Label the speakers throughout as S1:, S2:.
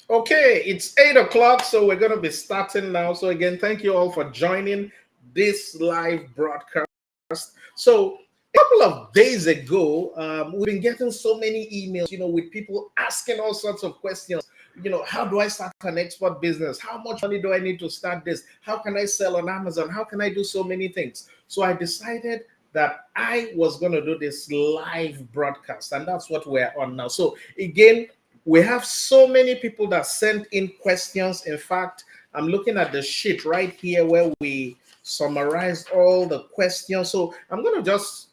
S1: Okay, it's 8 o'clock, so we're going to be starting now. So again, thank you all for joining this live broadcast. So a couple of days ago, we've been getting so many emails, with people asking all sorts of questions. How do I start an export business? How much money do I need to start this? How can I sell on Amazon? How can I do so many things? So I decided that I was going to do this live broadcast, and that's what we're on now. So again, we have so many people that sent in questions. In fact, I'm looking at the sheet right here where we summarized all the questions. So I'm going to just,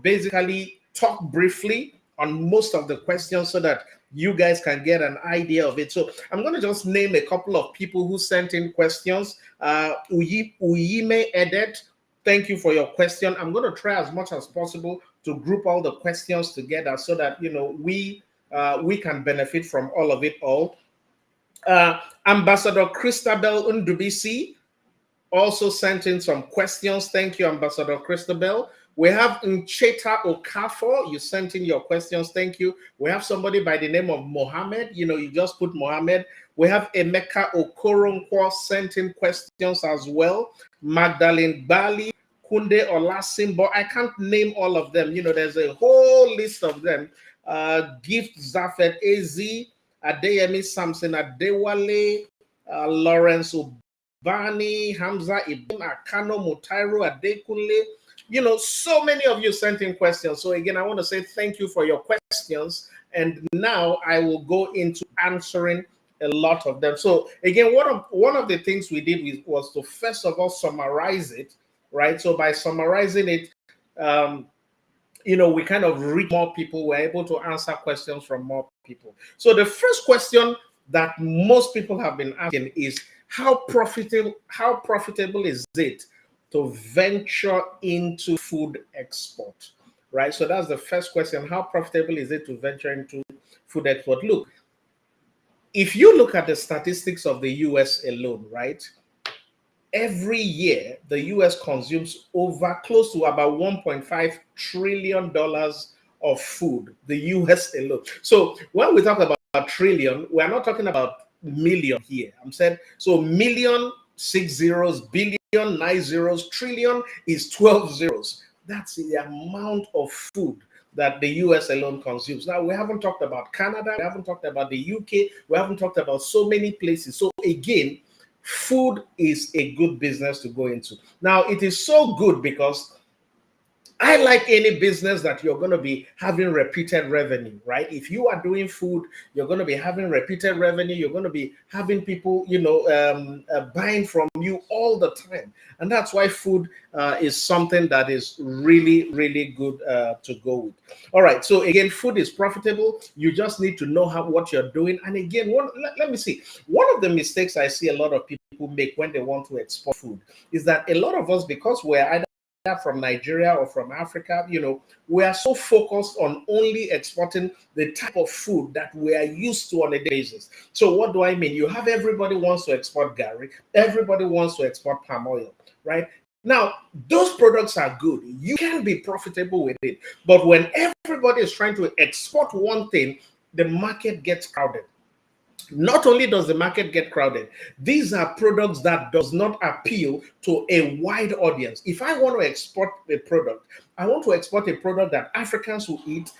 S1: basically talk briefly on most of the questions so that you guys can get an idea of it. So I'm going to just name a couple of people who sent in questions. Uyime Edet, thank you for your question. I'm going to try as much as possible to group all the questions together so that, we can benefit from all of it all. Ambassador Christabel Undubisi also sent in some questions. Thank you, Ambassador Christabel. We have Ncheta Okafor. You sent in your questions. Thank you. We have somebody by the name of Mohammed. You just put Mohammed. We have Emeka Okoronkwo sent in questions as well. Magdalene Bali, Kunde Olasimbo. I can't name all of them. There's a whole list of them. Gift Zafet AZ, Adeyemi Samson Adewale, Lawrence Obani, Hamza Ibn Akano, Mutairu Adekunle. So many of you sent in questions. So again, I want to say thank you for your questions. And now I will go into answering a lot of them. So again, one of the things we did was to first of all summarize it, right? So by summarizing it, we kind of reach more people. We're able to answer questions from more people. So the first question that most people have been asking is how profitable is it to venture into food export, right? So that's the first question. How profitable is it to venture into food export? Look, if you look at the statistics of the US alone, right? Every year, the US consumes close to about $1.5 trillion of food, the US alone. So when we talk about trillion, we're not talking about million here. I'm saying, so million, 6 zeros, billion, 9 zeros, trillion is 12 zeros. That's the amount of food that the US alone consumes. Now, we haven't talked about Canada, we haven't talked about the UK, we haven't talked about so many places. So again, food is a good business to go into. Now, it is so good because I like any business that you're going to be having repeated revenue, right? If you are doing food, you're going to be having repeated revenue. You're going to be having people, buying from you all the time. And that's why food is something that is really, really good to go with. All right. So again, food is profitable. You just need to know what you're doing. And again, let me see. One of the mistakes I see a lot of people make when they want to export food is that a lot of us, because we're either from Nigeria or from Africa, we are so focused on only exporting the type of food that we are used to on a daily basis. So what do I mean? You have everybody wants to export gari, everybody wants to export palm oil, right? Now, those products are good. You can be profitable with it. But when everybody is trying to export one thing, the market gets crowded. Not only does the market get crowded, these are products that does not appeal to a wide audience. If I want to export a product, I want to export a product that Africans will eat,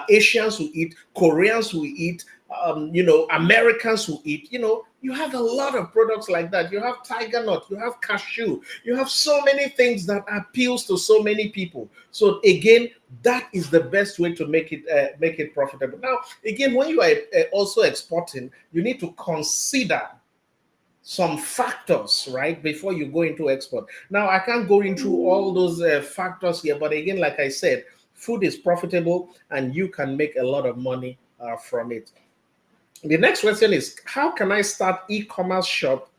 S1: Asians will eat, Koreans will eat, Americans will eat. You have a lot of products like that. You have tiger nut, you have cashew, you have so many things that appeals to so many people. So again, that is the best way to make it profitable. Now, again, when you are also exporting, you need to consider some factors, right, before you go into export. Now, I can't go into all those factors here, but again, like I said, food is profitable and you can make a lot of money from it. The next question is, how can I start e-commerce shop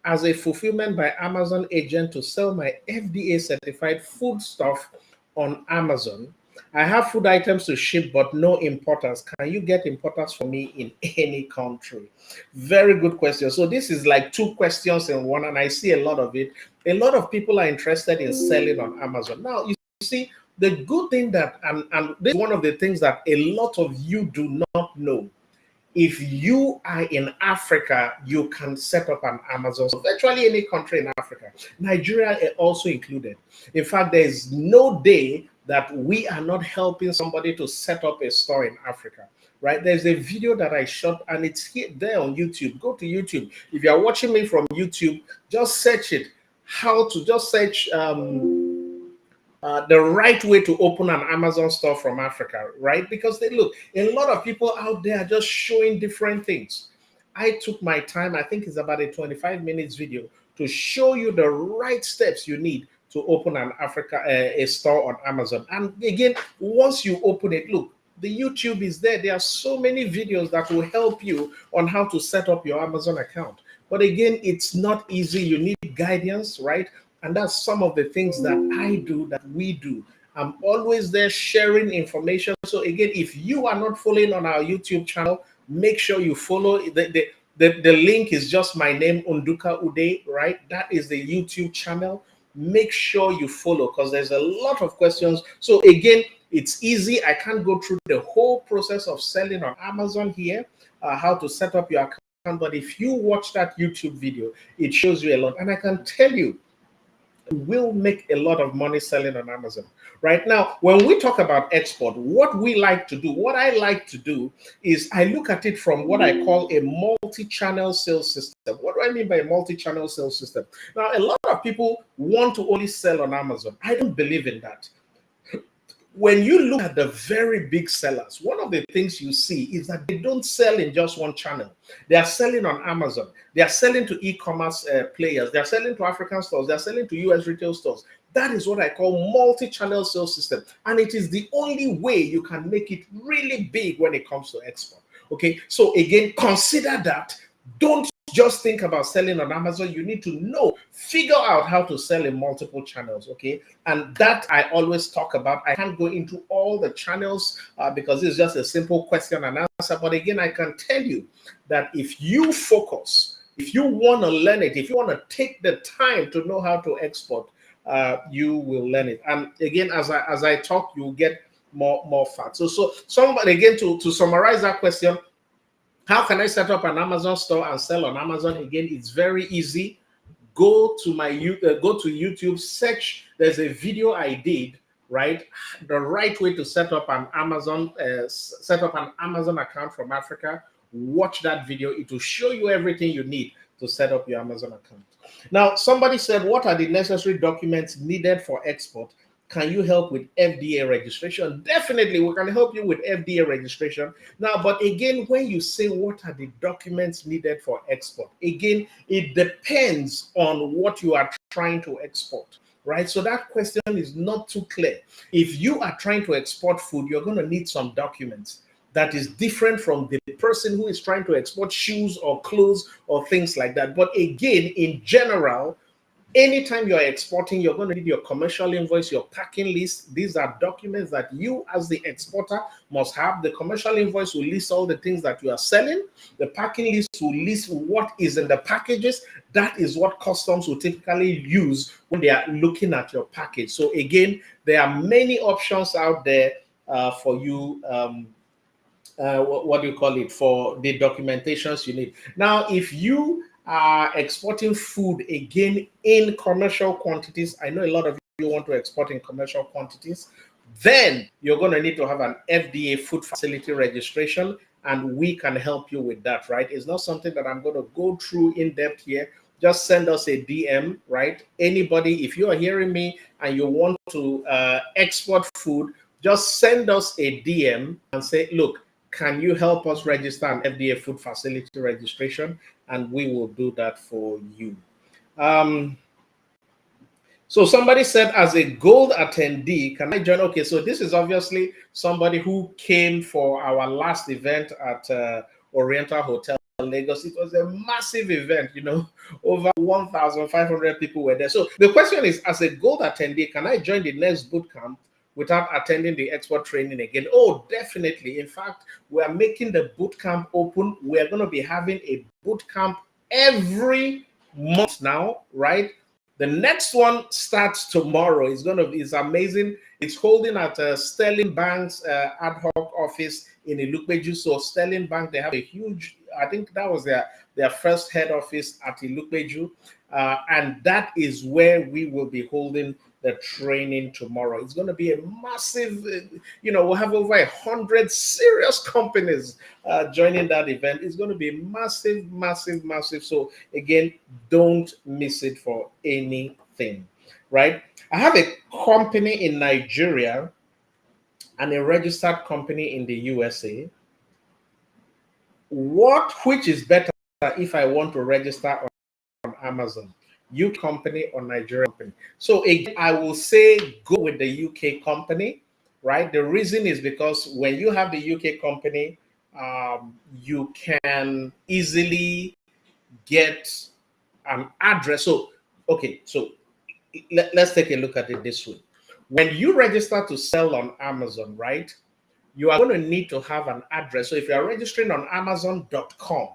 S1: as a fulfillment by Amazon agent to sell my FDA certified food stuff on Amazon? I have food items to ship, but no importers. Can you get importers for me in any country? Very good question. So this is like two questions in one, and I see a lot of it. A lot of people are interested in selling on Amazon. Now, you see, the good thing that, and this is one of the things that a lot of you do not know. If you are in Africa, you can set up an Amazon store. Virtually any country in Africa, Nigeria also included. In fact, there is no day that we are not helping somebody to set up a store in Africa, right? There's a video that I shot and it's here there on YouTube. Go to YouTube. If you are watching me from YouTube, just search it. How to just search the right way to open an Amazon store from Africa, right? Because they look, a lot of people out there are just showing different things. I took my time, I think it's about a 25 minutes video, to show you the right steps you need to open an a store on Amazon. And again, once you open it, look, the YouTube is there. There are so many videos that will help you on how to set up your Amazon account. But again, it's not easy. You need guidance, right? And that's some of the things that I do, that we do. I'm always there sharing information. So again, if you are not following on our YouTube channel, make sure you follow. The link is just my name, Unduka Ude, right? That is the YouTube channel. Make sure you follow because there's a lot of questions. So again, it's easy. I can't go through the whole process of selling on Amazon here, how to set up your account. But if you watch that YouTube video, it shows you a lot. And I can tell you, will make a lot of money selling on Amazon. Right now, when we talk about export, what we like to do, what I like to do is I look at it from what I call a multi-channel sales system. What do I mean by a multi-channel sales system? Now, a lot of people want to only sell on Amazon. I don't believe in that. When you look at the very big sellers, one of the things you see is that they don't sell in just one channel. They are selling on Amazon. They are selling to e-commerce players. They are selling to African stores. They are selling to US retail stores. That is what I call multi-channel sales system. And it is the only way you can make it really big when it comes to export. Okay, so again, consider that. Don't just think about selling on Amazon. You need to figure out how to sell in multiple channels, okay? And that I always talk about. I can't go into all the channels because it's just a simple question and answer. But again, I can tell you that if you focus, if you want to learn it, if you want to take the time to know how to export, you will learn it. And again, as I talk, you'll get more facts. So somebody, again, to summarize that question, how can I set up an Amazon store and sell on Amazon? Again, it's very easy. Go to YouTube, search. There's a video I did, right? The right way to set up an Amazon account from Africa. Watch that video. It will show you everything you need to set up your Amazon account. Now, somebody said, what are the necessary documents needed for export? Can you help with FDA registration? Definitely, we can help you with FDA registration. Now, but again, when you say what are the documents needed for export, again, it depends on what you are trying to export, right? So that question is not too clear. If you are trying to export food, you're going to need some documents that is different from the person who is trying to export shoes or clothes or things like that. But again, in general, Anytime you're exporting, you're going to need your commercial invoice, your packing list. These are documents that you, as the exporter, must have. The commercial invoice will list all the things that you are selling. The packing list will list what is in the packages. That is what customs will typically use when they are looking at your package. So again, there are many options out there for you. What do you call it, for the documentations you need. Now, if you are exporting food again in commercial quantities, I know a lot of you want to export in commercial quantities, then you're going to need to have an FDA food facility registration, and we can help you with that, right? It's not something that I'm going to go through in depth here. Just send us a DM, right? Anybody, if you are hearing me and you want to export food, just send us a DM and say, look, can you help us register an FDA food facility registration? And we will do that for you. So somebody said, as a gold attendee, can I join? Okay, so this is obviously somebody who came for our last event at Oriental Hotel Lagos. It was a massive event, you know, over 1,500 people were there. So the question is, as a gold attendee, can I join the next boot camp without attending the export training again? Oh, definitely. In fact, we are making the boot camp open. We are going to be having a boot camp every month now, right? The next one starts tomorrow. It's amazing. It's holding at Sterling Bank's ad hoc office in Ilukpeju. So Sterling Bank, they have a huge, I think that was their first head office at Ilukpeju. And that is where we will be holding the training tomorrow. It's going to be a massive, we'll have over 100 serious companies joining that event. It's going to be massive, massive, massive. So again, don't miss it for anything, right? I have a company in Nigeria and a registered company in the USA. Which is better if I want to register on Amazon? UK company or Nigerian company? So again, I will say go with the UK company, right? The reason is because when you have the UK company, you can easily get an address. So, okay, so let's take a look at it this way. When you register to sell on Amazon, right, you are going to need to have an address. So if you are registering on Amazon.com,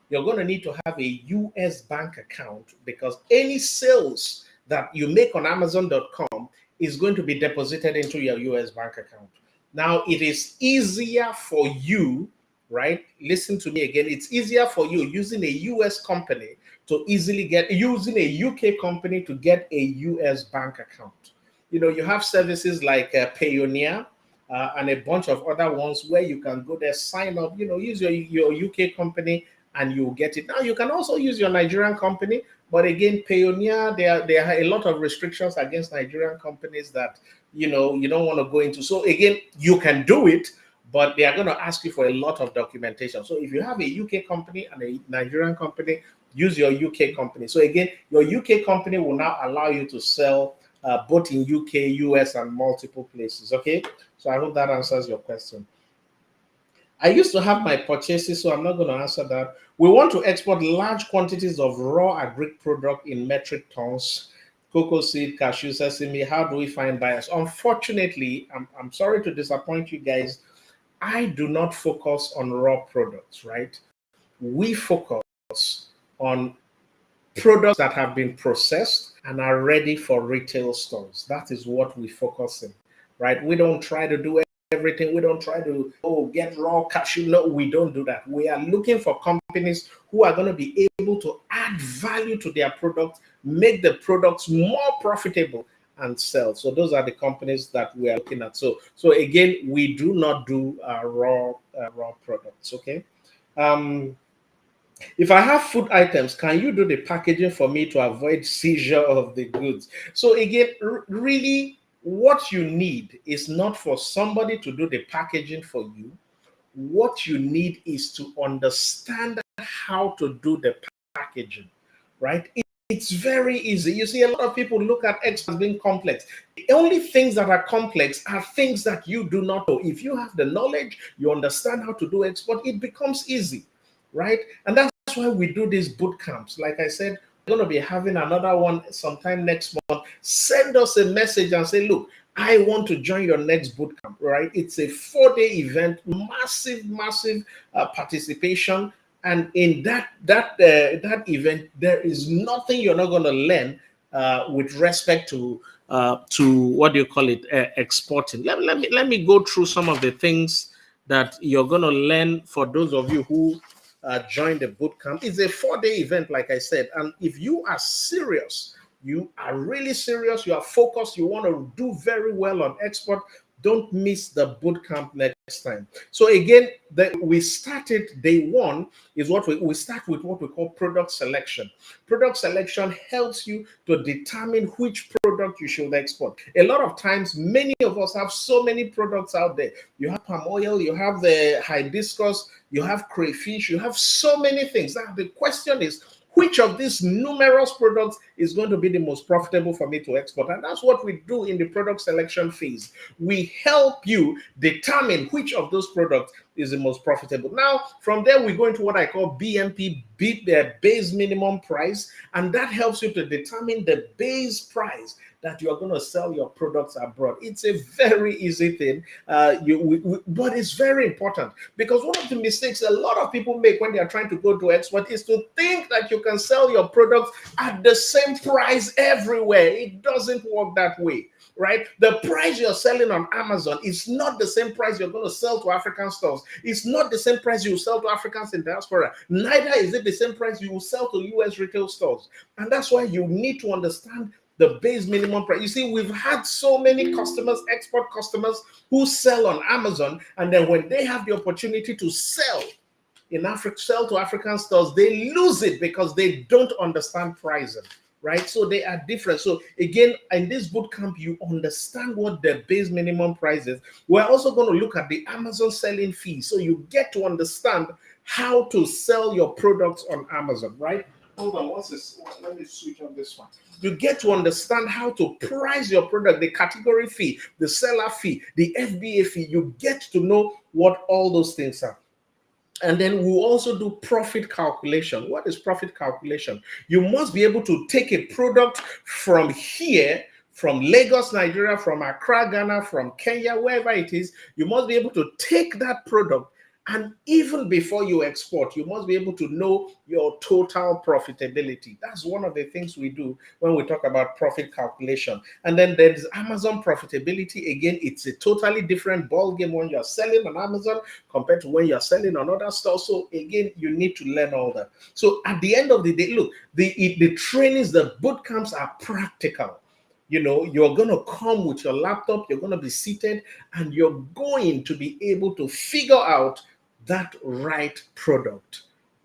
S1: you're going to need to have a US bank account, because any sales that you make on Amazon.com is going to be deposited into your US bank account. Now, it is easier for you, right? Listen to me again. It's easier for you using a US company to easily using a UK company to get a US bank account. You have services like Payoneer, and a bunch of other ones where you can go there, sign up, use your UK company, and you'll get it. Now, you can also use your Nigerian company, but again, Payoneer, there are a lot of restrictions against Nigerian companies that, you don't want to go into. So again, you can do it, but they are going to ask you for a lot of documentation. So if you have a UK company and a Nigerian company, use your UK company. So again, your UK company will now allow you to sell both in UK, US, and multiple places. Okay, so I hope that answers your question. I used to have my purchases, so I'm not going to answer that. We want to export large quantities of raw agri product in metric tons. Cocoa seed, cashew, sesame. How do we find buyers? Unfortunately, I'm sorry to disappoint you guys. I do not focus on raw products, right? We focus on products that have been processed and are ready for retail stores. That is what we focus in, right? We don't try to do everything. We don't try to get raw cashew. No, we don't do that. We are looking for companies who are going to be able to add value to their products, make the products more profitable, and sell. So those are the companies that we are looking at. So again, we do not do raw products. Okay. If I have food items, can you do the packaging for me to avoid seizure of the goods? So again, really, what you need is not for somebody to do the packaging for you. What you need is to understand how to do the packaging, right? It's very easy. You see, a lot of people look at export as being complex. The only things that are complex are things that you do not know. If you have the knowledge, you understand how to do export, it becomes easy, right? And that's why we do these boot camps. Like I said, going to be having another one sometime next month. Send us a message and say, look, I want to join your next bootcamp, right? It's a 4-day event, massive participation. And in that event, there is nothing you're not going to learn with respect to what do you call it, exporting. Let me go through some of the things that you're going to learn for those of you who join the bootcamp. It's a 4-day event, like I said, and if you are serious, you are really serious, you are focused, you want to do very well on export, don't miss the bootcamp next time. So again, we started day one is what we start with what we call product selection. Product selection helps you to determine which product you should export. A lot of times, many of us have so many products out there. You have palm oil, you have the hibiscus, you have crayfish, you have so many things. Now the question is, which of these numerous products is going to be the most profitable for me to export? And that's what we do in the product selection phase. We help you determine which of those products is the most profitable. Now, from there, we go into what I call BMP, base minimum price, and that helps you to determine the base price that you are going to sell your products abroad. It's a very easy thing, but it's very important, because one of the mistakes a lot of people make when they are trying to go to export is to think that you can sell your products at the same price everywhere. It doesn't work that way, right? The price you're selling on Amazon is not the same price you're going to sell to African stores. It's not the same price you sell to Africans in diaspora. Neither is it the same price you will sell to US retail stores. And that's why you need to understand the base minimum price. You see, we've had so many customers, export customers, who sell on Amazon, and then when they have the opportunity to sell in Africa, sell to African stores, they lose it because they don't understand pricing, right? So they are different. So again, in this bootcamp, you understand what the base minimum price is. We're also going to look at the Amazon selling fee, so you get to understand how to sell your products on Amazon, right? Hold on, what's this? Let me switch on this one. You get to understand how to price your product, the category fee, the seller fee, the FBA fee. You get to know what all those things are. And then we'll also do profit calculation. What is profit calculation? You must be able to take a product from here, from Lagos, Nigeria, from Accra, Ghana, from Kenya, wherever it is. You must be able to take that product, and even before you export, you must be able to know your total profitability. That's one of the things we do when we talk about profit calculation. And then there's Amazon profitability. Again, it's a totally different ballgame when you're selling on Amazon compared to when you're selling on other stores. So again, you need to learn all that. So at the end of the day, look, the trainings, the boot camps are practical. You know, you're going to come with your laptop, you're going to be seated, and you're going to be able to figure out that right product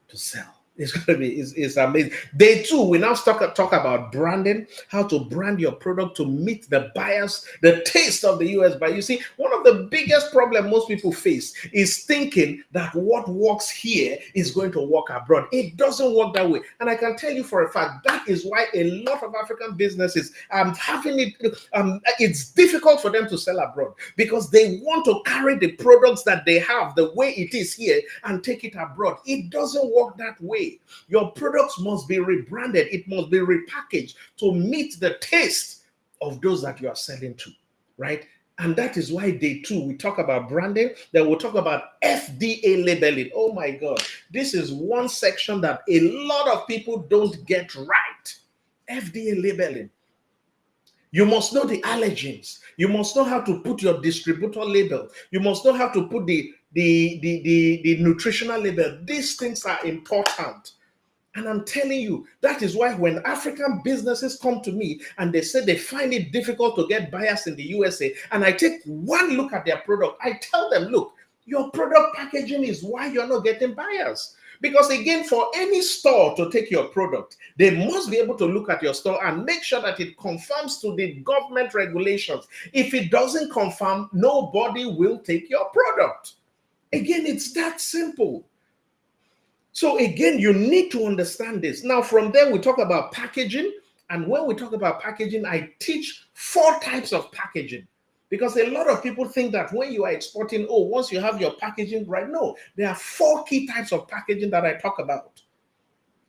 S1: to sell. It's going to be, it's amazing. Day two, we now talk about branding, how to brand your product to meet the buyers, the taste of the US buyer. You see, one of the biggest problems most people face is thinking that what works here is going to work abroad. It doesn't work that way. And I can tell you for a fact, that is why a lot of African businesses having it, it's difficult for them to sell abroad, because they want to carry the products that they have the way it is here and take it abroad. It doesn't work that way. Your products must be rebranded. It must be repackaged to meet the taste of those that you are selling to, right? And that is why day two, we talk about branding. Then we'll talk about FDA labeling. Oh my God. This is one section that a lot of people don't get right. FDA labeling. You must know the allergens. You must know how to put your distributor label. You must know how to put the nutritional label. These things are important. And I'm telling you, that is why when African businesses come to me and they say they find it difficult to get buyers in the USA, and I take one look at their product, I tell them, look, your product packaging is why you're not getting buyers. Because again, for any store to take your product, they must be able to look at your store and make sure that it conforms to the government regulations. If it doesn't conform, nobody will take your product. Again, it's that simple. So again, you need to understand this. Now, from there, we talk about packaging. And when we talk about packaging, I teach 4 types of packaging. Because a lot of people think that when you are exporting, oh, once you have your packaging right, no, there are 4 key types of packaging that I talk about.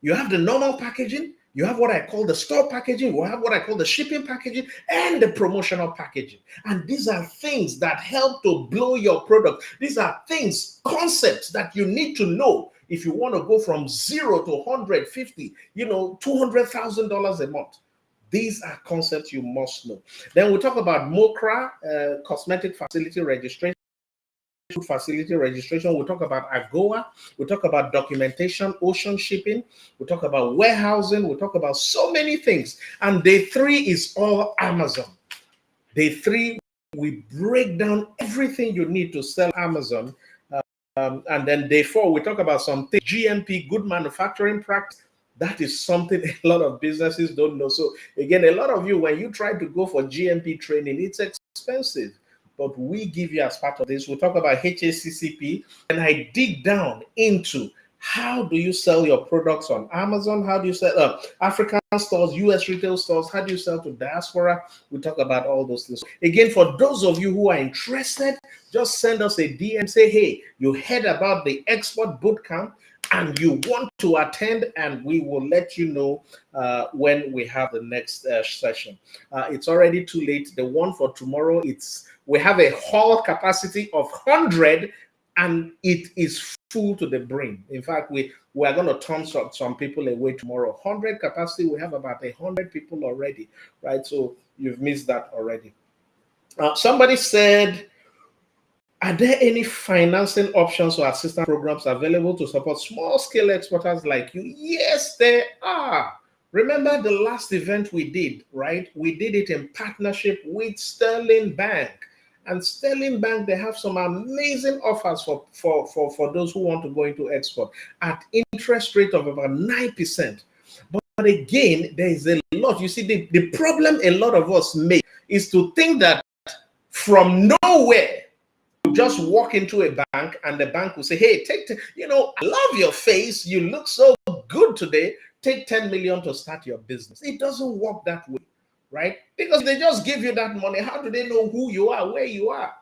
S1: You have the normal packaging, You have what I call the store packaging, you have what I call the shipping packaging, and the promotional packaging. And these are things that help to blow your product. These are things, concepts that you need to know if you want to go from 0 to 150, $200,000 a month. These are concepts you must know. Then we talk about MOCRA, cosmetic facility registration. We talk about AGOA, we talk about documentation, ocean shipping, we talk about warehousing, we talk about so many things. And day 3 is all Amazon. Day 3, we break down everything you need to sell Amazon. And then day 4, we talk about something, GMP, good manufacturing practice. That is something a lot of businesses don't know. So again, a lot of you, when you try to go for GMP training, it's expensive. But we give you, as part of this, we'll talk about HACCP, and I dig down into how do you sell your products on Amazon? How do you sell African stores, US retail stores? How do you sell to diaspora? We talk about all those things. Again, for those of you who are interested, just send us a DM, say, hey, you heard about the Export Bootcamp and you want to attend, and we will let you know when we have the next session. It's already too late. The one for tomorrow, we have a hall capacity of 100, and it is full to the brim. In fact, we are going to turn some people away tomorrow. 100 capacity, we have about 100 people already, right? So you've missed that already. Somebody said, are there any financing options or assistance programs available to support small-scale exporters like you? Yes, there are. Remember the last event we did, right? We did it in partnership with Sterling Bank. And Sterling Bank, they have some amazing offers for those who want to go into export at interest rate of about 9%. But again, there is a lot. You see, the problem a lot of us make is to think that from nowhere, you just walk into a bank and the bank will say, hey, I love your face. You look so good today. Take 10 million to start your business. It doesn't work that way, right? Because they just give you that money. How do they know who you are, where you are?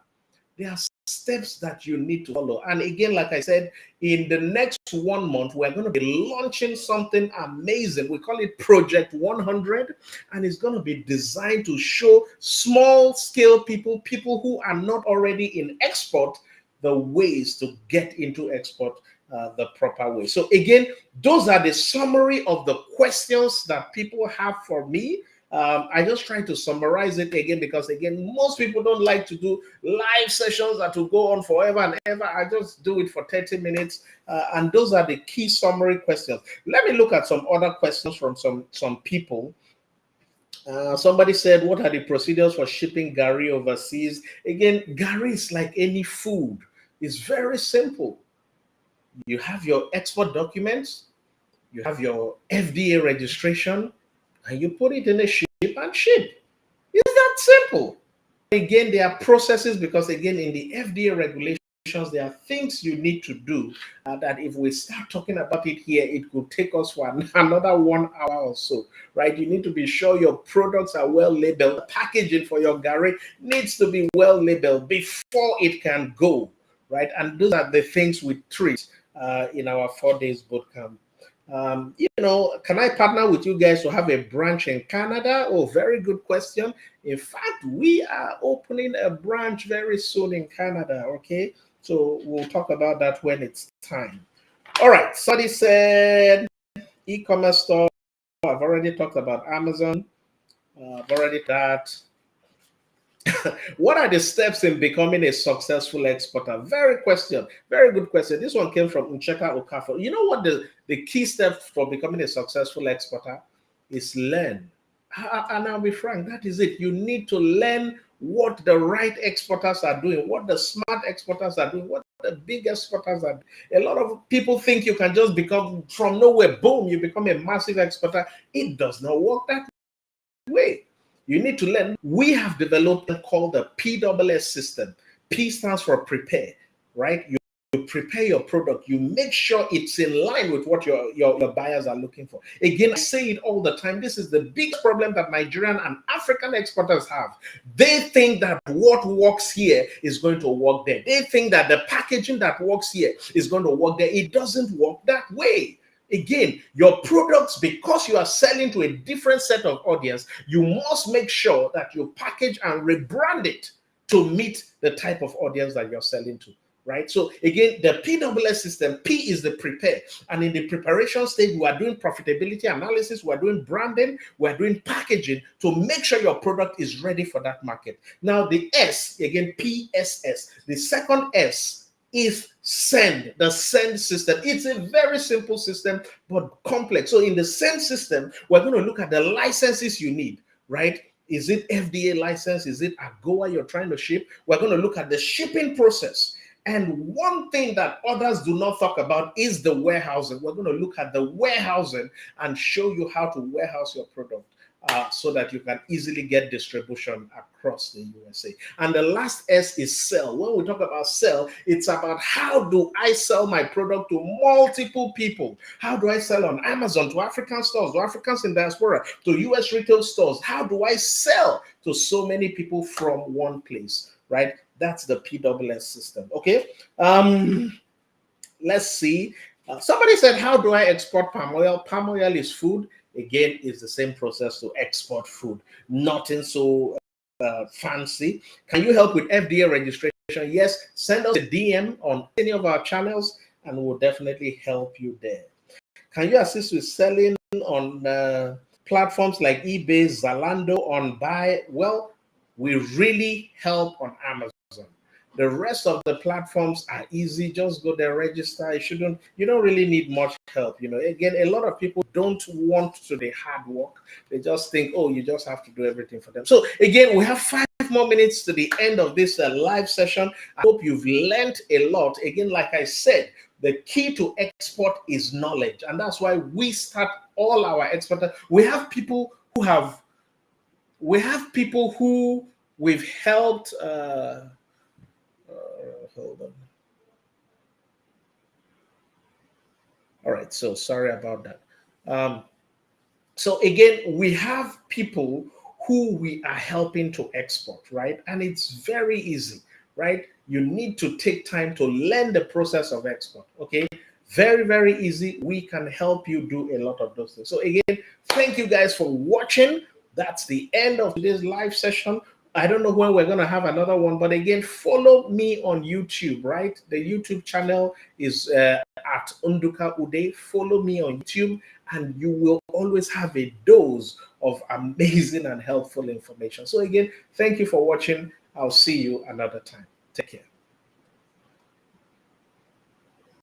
S1: There are steps that you need to follow. And again, like I said, in the next 1 month, we're going to be launching something amazing. We call it Project 100, and it's going to be designed to show small-scale people who are not already in export, the ways to get into export the proper way. So again, those are the summary of the questions that people have for me. I just try to summarize it again because, again, most people don't like to do live sessions that will go on forever and ever. I just do it for 30 minutes. And those are the key summary questions. Let me look at some other questions from some people. Somebody said, what are the procedures for shipping Gary overseas? Again, Gary is like any food. It's very simple. You have your export documents, you have your FDA registration, and you put it in a ship and ship. It's that simple. Again, there are processes because, again, in the FDA regulations, there are things you need to do that if we start talking about it here, it could take us for another 1 hour or so, right? You need to be sure your products are well labeled. The packaging for your Gary needs to be well labeled before it can go, right? And those are the things we treat in our 4 days bootcamp. Can I partner with you guys to have a branch in Canada? Oh, very good question. In fact, we are opening a branch very soon in Canada, okay? So we'll talk about that when it's time. All right, somebody said e-commerce store. I've already talked about Amazon. I've already that. What are the steps in becoming a successful exporter? Very good question. This one came from Ncheka Okafor. You know what the key step for becoming a successful exporter is? Learn. And I'll be frank, that is it. You need to learn what the right exporters are doing, what the smart exporters are doing, what the big exporters are doing. A lot of people think you can just become from nowhere, boom, you become a massive exporter. It does not work that way. You need to learn. We have developed what called the PWS system. P stands for prepare, right? You prepare your product. You make sure it's in line with what your buyers are looking for. Again, I say it all the time. This is the big problem that Nigerian and African exporters have. They think that what works here is going to work there. They think that the packaging that works here is going to work there. It doesn't work that way. Again, your products, because you are selling to a different set of audience, you must make sure that you package and rebrand it to meet the type of audience that you're selling to, right? So again, the PWS system, P is the prepare. And in the preparation stage, we are doing profitability analysis, we're doing branding, we're doing packaging to make sure your product is ready for that market. Now the S, again, PSS, the second S is send, the send system. It's a very simple system, but complex. So in the send system, we're going to look at the licenses you need, right? Is it FDA license? Is it AGOA you're trying to ship? We're going to look at the shipping process. And one thing that others do not talk about is the warehousing. We're going to look at the warehousing and show you how to warehouse your product. So that you can easily get distribution across the USA. And the last S is sell. When we talk about sell, it's about how do I sell my product to multiple people? How do I sell on Amazon, to African stores, to Africans in diaspora, to US retail stores? How do I sell to so many people from one place, right? That's the PWS system, okay? Let's see. Somebody said, how do I export palm oil? Palm oil is food. Again, it's the same process to export food. Nothing so fancy. Can you help with FDA registration? Yes, send us a DM on any of our channels and we'll definitely help you there. Can you assist with selling on platforms like eBay, Zalando, on Buy? Well, we really help on Amazon. The rest of the platforms are easy. Just go there, register. You don't really need much help. Again, a lot of people don't want to do hard work. They just think, oh, you just have to do everything for them. So again, we have 5 more minutes to the end of this live session. I hope you've learned a lot. Again, like I said, the key to export is knowledge. And that's why we start all our export. We have people who we've helped. Hold on. All right, so sorry about that. So again, we have people who we are helping to export, right? And it's very easy, right? You need to take time to learn the process of export, okay? Very, very easy. We can help you do a lot of those things. So again, thank you guys for watching. That's the end of today's live session. I don't know when we're going to have another one, but again, follow me on YouTube, right? The YouTube channel is at Unduka Ude. Follow me on YouTube, and you will always have a dose of amazing and helpful information. So again, thank you for watching. I'll see you another time. Take care.